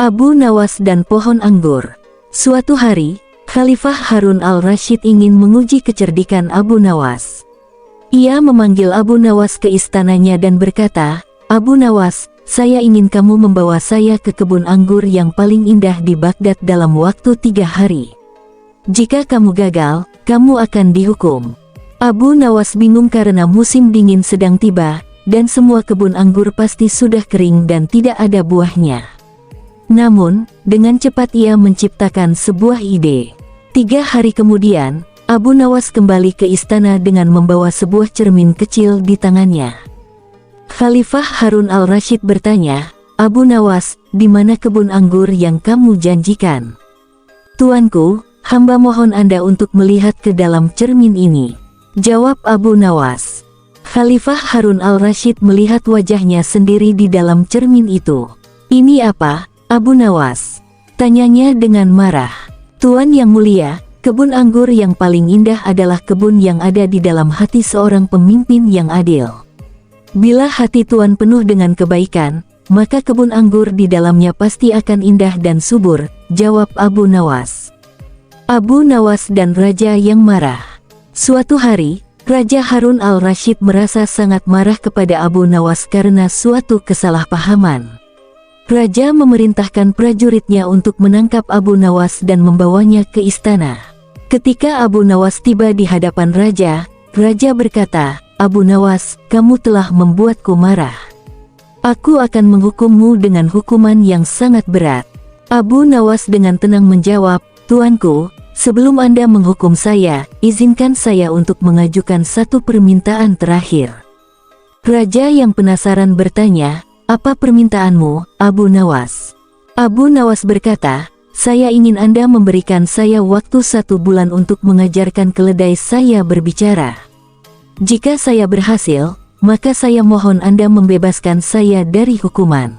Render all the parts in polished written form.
Abu Nawas dan pohon anggur. Suatu hari, Khalifah Harun al-Rasyid ingin menguji kecerdikan Abu Nawas. Ia memanggil Abu Nawas ke istananya dan berkata, "Abu Nawas, saya ingin kamu membawa saya ke kebun anggur yang paling indah di Baghdad dalam waktu 3 hari. Jika kamu gagal, kamu akan dihukum." Abu Nawas bingung karena musim dingin sedang tiba, dan semua kebun anggur pasti sudah kering dan tidak ada buahnya. Namun, dengan cepat ia menciptakan sebuah ide. 3 hari kemudian, Abu Nawas kembali ke istana dengan membawa sebuah cermin kecil di tangannya. Khalifah Harun al-Rasyid bertanya, "Abu Nawas, di mana kebun anggur yang kamu janjikan?" "Tuanku, hamba mohon Anda untuk melihat ke dalam cermin ini," jawab Abu Nawas. Khalifah Harun al-Rasyid melihat wajahnya sendiri di dalam cermin itu. "Ini apa, Abu Nawas?" tanyanya dengan marah. "Tuan yang mulia, kebun anggur yang paling indah adalah kebun yang ada di dalam hati seorang pemimpin yang adil. Bila hati Tuan penuh dengan kebaikan, maka kebun anggur di dalamnya pasti akan indah dan subur," jawab Abu Nawas. Abu Nawas dan raja yang marah. Suatu hari, Raja Harun al-Rasyid merasa sangat marah kepada Abu Nawas karena suatu kesalahpahaman. Raja memerintahkan prajuritnya untuk menangkap Abu Nawas dan membawanya ke istana. Ketika Abu Nawas tiba di hadapan Raja, Raja berkata, "Abu Nawas, kamu telah membuatku marah. Aku akan menghukummu dengan hukuman yang sangat berat." Abu Nawas dengan tenang menjawab, "Tuanku, sebelum Anda menghukum saya, izinkan saya untuk mengajukan satu permintaan terakhir." Raja yang penasaran bertanya, "Apa permintaanmu, Abu Nawas?" Abu Nawas berkata, "Saya ingin Anda memberikan saya waktu 1 bulan untuk mengajarkan keledai saya berbicara. Jika saya berhasil, maka saya mohon Anda membebaskan saya dari hukuman."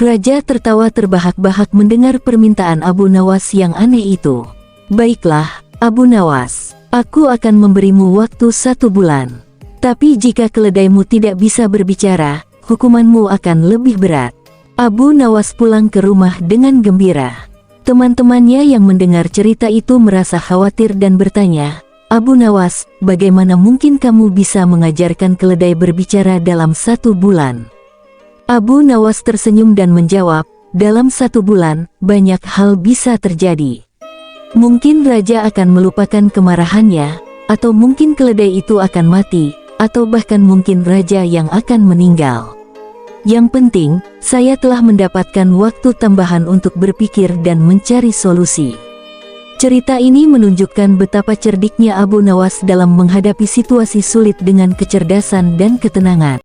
Raja tertawa terbahak-bahak mendengar permintaan Abu Nawas yang aneh itu. "Baiklah, Abu Nawas, aku akan memberimu waktu 1 bulan. Tapi jika keledaimu tidak bisa berbicara, hukumanmu akan lebih berat." Abu Nawas pulang ke rumah dengan gembira. Teman-temannya yang mendengar cerita itu merasa khawatir dan bertanya, "Abu Nawas, bagaimana mungkin kamu bisa mengajarkan keledai berbicara dalam 1 bulan?" Abu Nawas tersenyum dan menjawab, "Dalam 1 bulan, banyak hal bisa terjadi. Mungkin raja akan melupakan kemarahannya, atau mungkin keledai itu akan mati, atau bahkan mungkin raja yang akan meninggal. Yang penting, saya telah mendapatkan waktu tambahan untuk berpikir dan mencari solusi." Cerita ini menunjukkan betapa cerdiknya Abu Nawas dalam menghadapi situasi sulit dengan kecerdasan dan ketenangan.